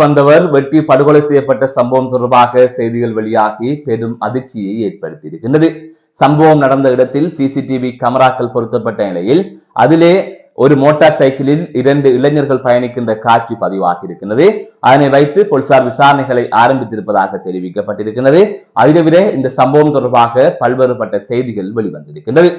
வந்தவர் வெட்டி படுகொலை செய்யப்பட்ட சம்பவம் தொடர்பாக செய்திகள் வெளியாகி பெரும் அதிர்ச்சியை ஏற்படுத்தியிருக்கின்றது. சம்பவம் நடந்த இடத்தில் சிசிடிவி கேமராக்கள் பொருத்தப்பட்ட நிலையில் அதிலே ஒரு மோட்டார் சைக்கிளில் 2 இளைஞர்கள் பயணிக்கின்ற காட்சி பதிவாகி இருக்கின்றது. அதனை வைத்து போலீசார் விசாரணைகளை ஆரம்பித்திருப்பதாக தெரிவிக்கப்பட்டிருக்கிறது. அதுதவிர இந்த சம்பவம் தொடர்பாக பல்வேறுபட்ட செய்திகள் வெளிவந்திருக்கின்றது.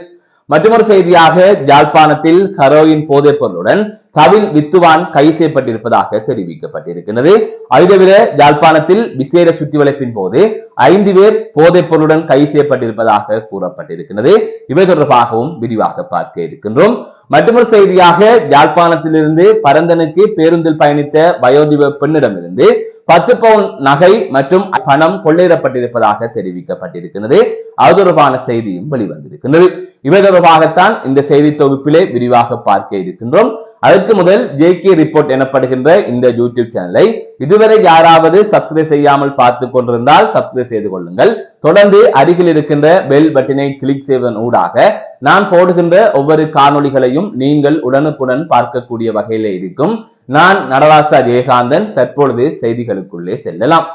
மற்றொரு செய்தியாக யாழ்ப்பாணத்தில் ஹெரோயின் போதைப் பொருளுடன் தவில் வித்துவான் கைது செய்யப்பட்டிருப்பதாக தெரிவிக்கப்பட்டிருக்கிறது. அதுதவிர யாழ்ப்பாணத்தில் விசேட சுற்றிவளைப்பின் போது 5 பேர் போதைப் பொருளுடன் கைது செய்யப்பட்டிருப்பதாக கூறப்பட்டிருக்கிறது. இவை தொடர்பாகவும் விரிவாக பார்க்க இருக்கின்றோம். மற்றொரு செய்தியாக யாழ்ப்பாணத்திலிருந்து பரந்தனுக்கு பேருந்தில் பயணித்த வயோதிப பெண்ணிடமிருந்து 10 பவுன் நகை மற்றும் பணம் கொள்ளையிடப்பட்டிருப்பதாக தெரிவிக்கப்பட்டிருக்கிறது. அது தொடர்பான செய்தியும் வெளிவந்திருக்கிறது. இவை தொடர்பாகத்தான் இந்த செய்தி தொகுப்பிலே விரிவாக பார்க்க இருக்கின்றோம். அதற்கு முதல் ஜேகே ரிப்போர்ட் எனப்படுகின்ற இந்த யூடியூப் சேனலை இதுவரை யாராவது சப்ஸ்கிரைப் செய்யாமல் பார்த்து கொண்டிருந்தால் சப்ஸ்கிரைப் செய்து கொள்ளுங்கள். தொடர்ந்து அருகில் இருக்கின்ற பெல் பட்டனை கிளிக் செய்வதன் ஊடாக நான் போடுகின்ற ஒவ்வொரு காணொளிகளையும் நீங்கள் உடனுக்குடன் பார்க்கக்கூடிய வகையிலே இருக்கும். நான் நடராசா ஜெயகாந்தன். தற்பொழுது செய்திகளுக்குள்ளே செல்லலாம்.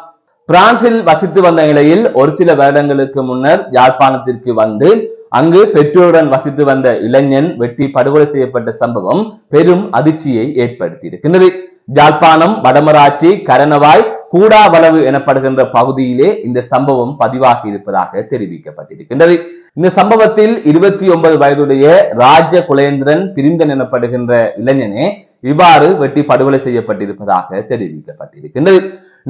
பிரான்சில் வசித்து வந்த நிலையில் ஒரு சில வருடங்களுக்கு முன்னர் யாழ்ப்பாணத்திற்கு வந்து அங்கு பெற்றோருடன் வசித்து வந்த இளைஞன் வெட்டி படுகொலை செய்யப்பட்ட சம்பவம் பெரும் அதிர்ச்சியை ஏற்படுத்தி இருக்கின்றது. யாழ்ப்பாணம் வடமராட்சி கரணவாய் கூடாவளவு எனப்படுகின்ற பகுதியிலே இந்த சம்பவம் பதிவாகி இருப்பதாக தெரிவிக்கப்பட்டிருக்கின்றது. இந்த சம்பவத்தில் 29 வயதுடைய ராஜ குலேந்திரன் பிரிந்தன் எனப்படுகின்ற இளைஞனே இவ்வாறு வெட்டி படுகொலை செய்யப்பட்டிருப்பதாக தெரிவிக்கப்பட்டிருக்கின்றது.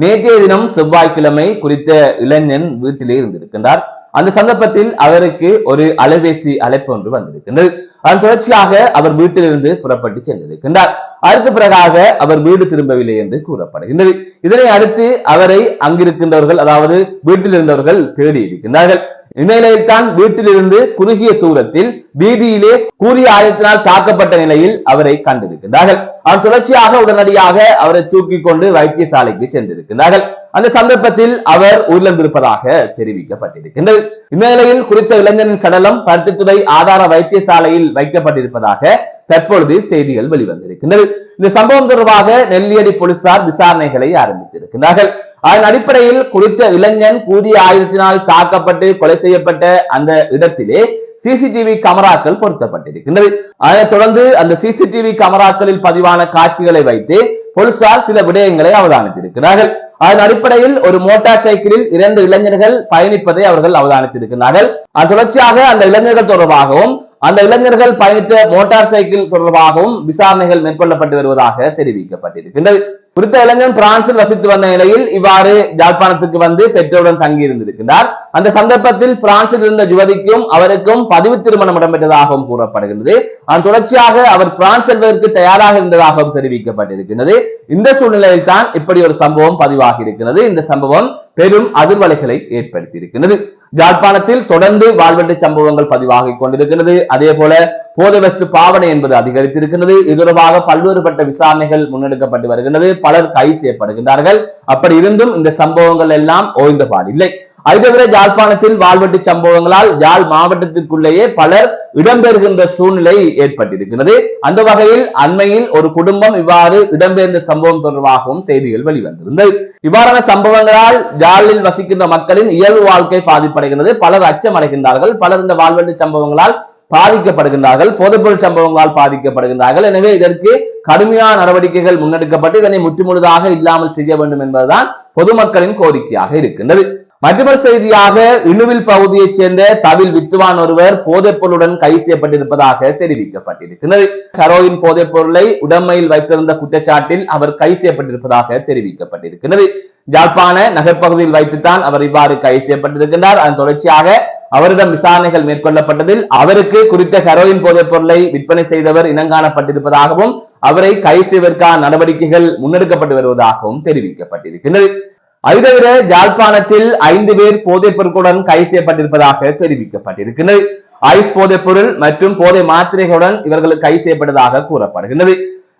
நேற்றைய தினம் செவ்வாய்க்கிழமை குறித்த இளைஞன் வீட்டிலே இருந்திருக்கின்றார். அந்த சந்தர்ப்பத்தில் அவருக்கு ஒரு அலைபேசி அழைப்பு ஒன்று வந்திருக்கின்றது. அதன் தொடர்ச்சியாக அவர் வீட்டிலிருந்து புறப்பட்டு சென்றிருக்கின்றார். அடுத்த பிறகாக அவர் வீடு திரும்பவில்லை என்று கூறப்படுகின்றது. இதனை அடுத்து அவரை அங்கிருக்கின்றவர்கள், அதாவது வீட்டில் இருந்தவர்கள் தேடி இருக்கின்றார்கள். இந்நிலையில் தான் வீட்டிலிருந்து குறுகிய தூரத்தில் வீதியிலே கூறிய ஆயுதத்தினால் தாக்கப்பட்ட நிலையில் அவரை கண்டிருக்கின்றார்கள். அதன் தொடர்ச்சியாக உடனடியாக அவரை தூக்கி கொண்டு வைத்தியசாலைக்கு சென்றிருக்கின்றார்கள். அந்த சந்தர்ப்பத்தில் அவர் உயிரிழந்திருப்பதாக தெரிவிக்கப்பட்டிருக்கின்றது. இந்த நிலையில் குறித்த இளைஞரின் சடலம் பருத்தித்துறை ஆதார வைத்தியசாலையில் வைக்கப்பட்டிருப்பதாக தற்பொழுது செய்திகள் வெளிவந்திருக்கின்றது. இந்த சம்பவம் தொடர்பாக நெல்லியடி போலீசார் விசாரணைகளை ஆரம்பித்திருக்கிறார்கள். அதன் அடிப்படையில் குறித்த இளைஞன் கூறிய ஆயுதத்தினால் தாக்கப்பட்டு கொலை செய்யப்பட்ட அந்த இடத்திலே சிசிடிவி கேமராக்கள் பொருத்தப்பட்டிருக்கின்றது. அதனைத் தொடர்ந்து அந்த சிசிடிவி கேமராக்களில் பதிவான காட்சிகளை வைத்து போலீசார் சில விடயங்களை அவதானித்திருக்கிறார்கள். அதன் அடிப்படையில் ஒரு மோட்டார் சைக்கிளில் 2 இளைஞர்கள் பயணிப்பதை அவர்கள் அவதானித்திருக்கிறார்கள். அது தொடர்ச்சியாக அந்த இளைஞர்கள் தொடர்பாகவும் அந்த இளைஞர்கள் பயணித்த மோட்டார் சைக்கிள் தொடர்பாகவும் விசாரணைகள் மேற்கொள்ளப்பட்டு வருவதாக தெரிவிக்கப்பட்டிருக்கின்றது. குறித்த இளைஞன் பிரான்சில் வசித்து வந்த நிலையில் இவ்வாறு யாழ்ப்பாணத்துக்கு வந்து பெற்றோருடன் தங்கி இருந்திருக்கிறார். அந்த சந்தர்ப்பத்தில் பிரான்சில் இருந்த யுவதிக்கும் அவருக்கும் பதிவு திருமணம் இடம்பெற்றதாகவும் கூறப்படுகின்றது. அதன் தொடர்ச்சியாக அவர் பிரான்ஸ் செல்வதற்கு தயாராக இருந்ததாகவும் தெரிவிக்கப்பட்டிருக்கிறது. இந்த சூழ்நிலையில் தான் இப்படி ஒரு சம்பவம் பதிவாகி இருக்கிறது. இந்த சம்பவம் பெரும் அதிர்வலைகளை ஏற்படுத்தி இருக்கிறது. யாழ்ப்பாணத்தில் தொடர்ந்து வாழ்வெட்டு சம்பவங்கள் பதிவாகி கொண்டிருக்கிறது. அதே போல போதை வஸ்து பாவனை என்பது அதிகரித்திருக்கிறது. இது தொடர்பாக பல்வேறுபட்ட விசாரணைகள் முன்னெடுக்கப்பட்டு வருகின்றது. பலர் கைது செய்யப்படுகின்றார்கள். அப்படி இருந்தும் இந்த சம்பவங்கள் எல்லாம் ஓய்ந்த பாடில்லை. அதுதவிர யாழ்ப்பாணத்தில் வாழ்வெட்டு சம்பவங்களால் யாழ் மாவட்டத்திற்குள்ளேயே பலர் இடம்பெறுகின்ற சூழ்நிலை ஏற்பட்டிருக்கிறது. அந்த வகையில் அண்மையில் ஒரு குடும்பம் இவ்வாறு இடம்பெயர்ந்த சம்பவம் தொடர்பாகவும் செய்திகள் வெளிவந்திருந்தது. இவ்வாறான சம்பவங்களால் யாழில் வசிக்கின்ற மக்களின் இயல்பு வாழ்க்கை பாதிப்படைகிறது. பலர் அச்சம் அடைகின்றார்கள். பலர் இந்த வாழ்வெட்டு சம்பவங்களால் பாதிக்கப்படுகின்றார்கள். போதைப்பொருள் சம்பவங்களால் பாதிக்கப்படுகின்றார்கள். எனவே இதற்கு கடுமையான நடவடிக்கைகள் முன்னெடுக்கப்பட்டு இதனை முற்றுமுழுதாக இல்லாமல் செய்ய வேண்டும் என்பதுதான் பொதுமக்களின் கோரிக்கையாக இருக்கின்றது. மற்றொரு செய்தியாக இணுவில் பகுதியைச் சேர்ந்த தவில் வித்துவான் ஒருவர் போதைப் பொருளுடன் கைது செய்யப்பட்டிருப்பதாக தெரிவிக்கப்பட்டிருக்கிறது. ஹெரோயின் போதைப் பொருளை உடமையில் வைத்திருந்த குற்றச்சாட்டில் அவர் கைது செய்யப்பட்டிருப்பதாக தெரிவிக்கப்பட்டிருக்கிறது. யாழ்ப்பாண நகர்ப்பகுதியில் வைத்துத்தான் அவர் இவ்வாறு கைது செய்யப்பட்டிருக்கின்றார். அதன் தொடர்ச்சியாக அவரிடம் விசாரணைகள் மேற்கொள்ளப்பட்டதில் அவருக்கு குறித்த ஹெரோயின் போதைப் பொருளை விற்பனை செய்தவர் இனங்காணப்பட்டிருப்பதாகவும் அவரை கைது செய்வதற்கான நடவடிக்கைகள் முன்னெடுக்கப்பட்டு வருவதாகவும் தெரிவிக்கப்பட்டிருக்கிறது. அதுதவிர யாழ்ப்பாணத்தில் 5 பேர் போதைப் பொருட்களுடன் கைது செய்யப்பட்டிருப்பதாக தெரிவிக்கப்பட்டிருக்கிறது. ஐஸ் போதைப் பொருள் மற்றும் போதை மாத்திரைகளுடன் இவர்கள் கைது செய்யப்பட்டதாக கூறப்படுகின்றது.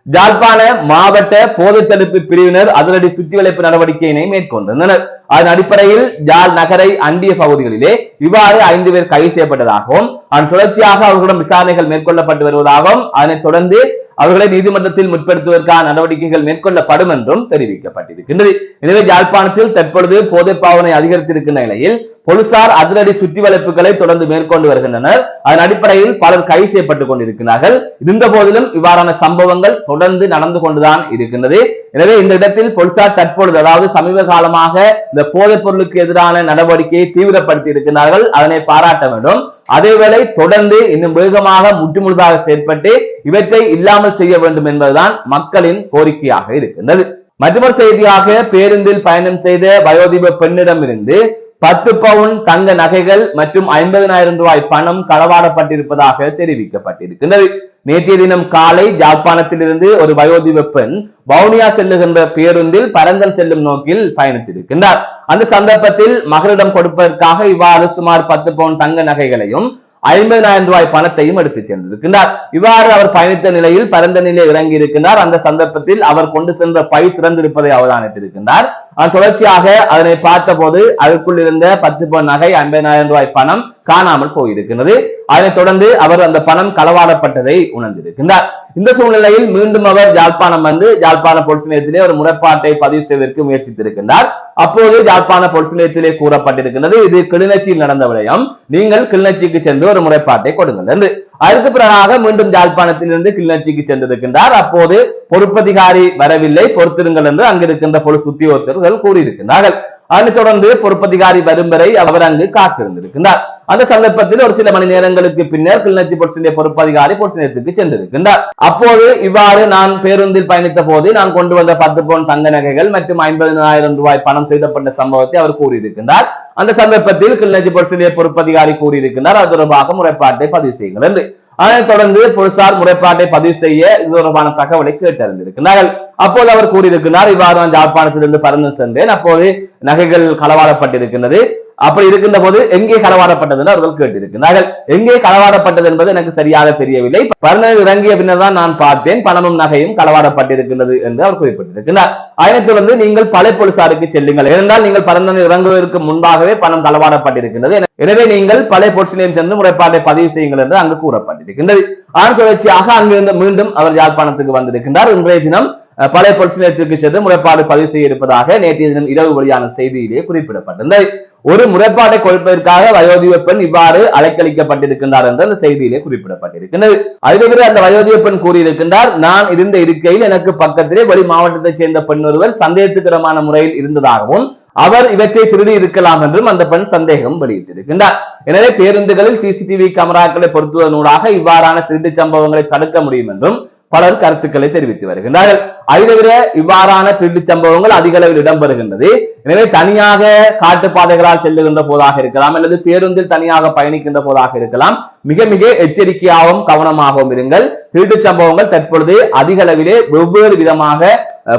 யாழ்ப்பாண மாவட்ட போதை தடுப்பு பிரிவினர் அதிரடி சுற்றிவளைப்பு நடவடிக்கையினை மேற்கொண்டிருந்தனர். அதன் அடிப்படையில் யாழ் நகரை அண்டிய பகுதிகளிலே இவ்வாறு 5 பேர் கைது செய்யப்பட்டதாகவும் அதன் தொடர்ச்சியாக அவர்களிடம் விசாரணைகள் மேற்கொள்ளப்பட்டு வருவதாகவும் அதனைத் தொடர்ந்து அவர்களை நீதிமன்றத்தில் முற்படுத்துவதற்கான நடவடிக்கைகள் மேற்கொள்ளப்படும் என்றும் தெரிவிக்கப்பட்டிருக்கின்றது. எனவே யாழ்ப்பாணத்தில் தற்பொழுது போதைப் பாவனை அதிகரித்திருக்கின்ற நிலையில் போலீசார் அதிரடி சுற்றி வளைப்புகளை தொடர்ந்து மேற்கொண்டு வருகின்றனர். அதன் அடிப்படையில் பலர் கைது செய்யப்பட்டுக் கொண்டிருக்கிறார்கள். இருந்த போதிலும் இவ்வாறான சம்பவங்கள் தொடர்ந்து நடந்து கொண்டுதான் இருக்கின்றது. எனவே இந்த இடத்தில் போலீசார் தற்பொழுது, அதாவது சமீப காலமாக இந்த போதைப் பொருளுக்கு எதிரான நடவடிக்கையை தீவிரப்படுத்தி இருக்கிறார்கள். அதனை பாராட்ட வேண்டும். அதேவேளை தொடர்ந்து இன்னும் வேகமாக முற்றுமுழுதாக செயற்பட்டு இவற்றை இல்லாமல் செய்ய வேண்டும் என்பதுதான் மக்களின் கோரிக்கையாக இருக்கின்றது. மற்றொரு செய்தியாக, பேருந்தில் பயணம் செய்த வயோதிப பெண்ணிடமிருந்து 10 பவுன் தங்க நகைகள் மற்றும் 50,000 ரூபாய் பணம் களவாடப்பட்டிருப்பதாக தெரிவிக்கப்பட்டிருக்கின்றது. நேற்றைய தினம் காலை யாழ்ப்பாணத்திலிருந்து ஒரு வயோதிப பெண் வவுனியா செல்லுகின்ற பேருந்தில் பரந்தன் செல்லும் நோக்கில் பயணித்திருக்கின்றார். அந்த சந்தர்ப்பத்தில் மகளிடம் கொடுப்பதற்காக இவ்வாறு சுமார் 10 பவுன் தங்க நகைகளையும் 50,000 ரூபாய் பணத்தையும் எடுத்துச் சென்றிருக்கின்றார். இவ்வாறு அவர் பயணித்த நிலையில் பரந்தனிலே இறங்கி இருக்கின்றார். அந்த சந்தர்ப்பத்தில் அவர் கொண்டு சென்ற பை திறந்திருப்பதை அவதானித்திருக்கின்றார். தொடர்ச்சியாக அதனை பார்த்த போது அதற்குள் இருந்த 10 பவுன் நகை, 50,000 ரூபாய் பணம் காணாமல் போயிருக்கிறது. அதனைத் தொடர்ந்து அவர் அந்த பணம் களவாடப்பட்டதை உணர்ந்திருக்கின்றார். இந்த சூழ்நிலையில் மீண்டும் அவர் யாழ்ப்பாணம் வந்து யாழ்ப்பாண போலீஸ் நிலையத்திலே ஒரு முறைப்பாட்டை பதிவு செய்வதற்கு முயற்சித்திருக்கின்றார். அப்போது யாழ்ப்பாண போலீஸ் நிலையத்திலே கூறப்பட்டிருக்கின்றது, இது கிளிநொச்சியில் நடந்த விடயம், நீங்கள் கிளிநொச்சிக்கு சென்று ஒரு முறைப்பாட்டை கொடுங்கள் என்று. அதற்கு பிறகாக மீண்டும் யாழ்ப்பாணத்திலிருந்து கிளிநொச்சிக்கு சென்றிருக்கின்றார். அப்போது பொறுப்பதிகாரி வரவில்லை, பொறுத்திருங்கள் என்று அங்கிருக்கின்ற போலீஸ் உத்தியோகத்தர்கள் கூறியிருக்கின்றார்கள். அதனைத் தொடர்ந்து பொறுப்பதிகாரி வரும் வரை அவர் அங்கு காத்திருந்திருக்கின்றார். அந்த சந்தர்ப்பத்தில் ஒரு சில மணி நேரங்களுக்கு பின்னர் கிளிநொச்சி போலீஸ் பொறுப்பதிகாரி போலீஸ் நிலையத்துக்கு சென்றிருக்கின்றார். அப்போது இவ்வாறு நான் பேருந்தில் பயணித்த போது நான் கொண்டு வந்த 10 பவுன் தங்க நகைகள் மற்றும் 50,000 ரூபாய் பணம் திருடப்பட்ட சம்பவத்தை அவர் கூறியிருக்கின்றார். அந்த சந்தர்ப்பத்தில் கிளிநொச்சி போலீஸ் பொறுப்பதிகாரி கூறியிருக்கின்றார், அது தொடர்பாக முறைப்பாட்டை பதிவு செய்யுங்கள் என்று. அதனைத் தொடர்ந்து போலீசார் முறைப்பாட்டை பதிவு செய்ய இது தொடர்பான தகவலை கேட்டறிந்திருக்கிறார்கள். அப்போது அவர் கூறியிருக்கிறார், இவ்வாறு நான் யாழ்ப்பாணத்திலிருந்து பரந்தன் சென்றேன், அப்போது நகைகள் களவாடப்பட்டிருக்கின்றது, அப்படி இருக்கின்ற போது எங்கே களவாடப்பட்டது என்று அவர்கள் கேட்டிருக்கிறார்கள். எங்கே களவாடப்பட்டது என்பது எனக்கு சரியாக தெரியவில்லை, பரந்தனில் இறங்கிய பின்னர் தான் நான் பார்த்தேன், பணமும் நகையும் களவாடப்பட்டிருக்கின்றது என்று அவர் குறிப்பிட்டிருக்கிறார். அதனைத் தொடர்ந்து நீங்கள் பழைய போலீசாருக்கு செல்லுங்கள், ஏனென்றால் நீங்கள் பரந்தனில் இறங்குவதற்கு முன்பாகவே பணம் களவாடப்பட்டிருக்கின்றது, எனவே நீங்கள் பழைய போலீஸ் நிலையம் சென்று முறைப்பாட்டை பதிவு செய்யுங்கள் என்று அங்கு கூறப்பட்டிருக்கின்றது. அதன் தொடர்ச்சியாக அங்கிருந்து மீண்டும் அவர் யாழ்ப்பாணத்துக்கு வந்திருக்கின்றார். இன்றைய தினம் பழைய போலீஸ் நிலையத்திற்கு சென்று முறைப்பாடு பதிவு செய்ய இருப்பதாக நேற்றைய தினம் இரவு வெளியான செய்தியிலே குறிப்பிடப்பட்டிருந்தது. ஒரு முறைப்பாட்டை கொடுப்பதற்காக வயோதிப பெண் இவ்வாறு அலைக்கழிக்கப்பட்டிருக்கின்றார் என்று அந்த செய்தியிலே குறிப்பிடப்பட்டிருக்கின்றது. அதுவே அந்த வயோதிப பெண் கூறியிருக்கின்றார், நான் இருந்த இருக்கையில் எனக்கு பக்கத்திலே வெளி மாவட்டத்தைச் சேர்ந்த பெண் ஒருவர் சந்தேகத்துக்கிடமான முறையில் இருந்ததாகவும் அவர் இவற்றை திருடி இருக்கலாம் என்றும் அந்த பெண் சந்தேகம் வெளியிட்டிருக்கின்றார். எனவே பேருந்துகளில் சிசிடிவி கேமராக்களை பொருத்துவதனூடாக இவ்வாறான திருட்டு சம்பவங்களை தடுக்க முடியும் என்றும் பலர் கருத்துக்களை தெரிவித்து வருகின்றார்கள். அதை தவிர இவ்வாறான திருட்டு சம்பவங்கள் அதிக அளவில் இடம்பெறுகின்றது. எனவே தனியாக காட்டுப்பாதைகளால் செல்லுகின்ற போதாக இருக்கலாம், அல்லது பேருந்தில் தனியாக பயணிக்கின்ற போதாக இருக்கலாம், மிக மிக எச்சரிக்கையாகவும் கவனமாகவும் இருங்கள். திருட்டு சம்பவங்கள் தற்பொழுது அதிக அளவிலே வெவ்வேறு விதமாக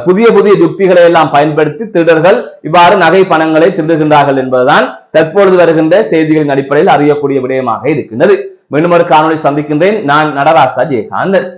புதிய புதிய யுக்திகளை எல்லாம் பயன்படுத்தி திருடர்கள் இவ்வாறு நகை பணங்களை திருடுகின்றார்கள் என்பதுதான் தற்பொழுது வருகின்ற செய்திகளின் அடிப்படையில் அறியக்கூடிய விடயமாக இருக்கின்றது. மீண்டும் ஒரு காணொலி சந்திக்கின்றேன். நான் நடராசா ஜெயகாந்தன்.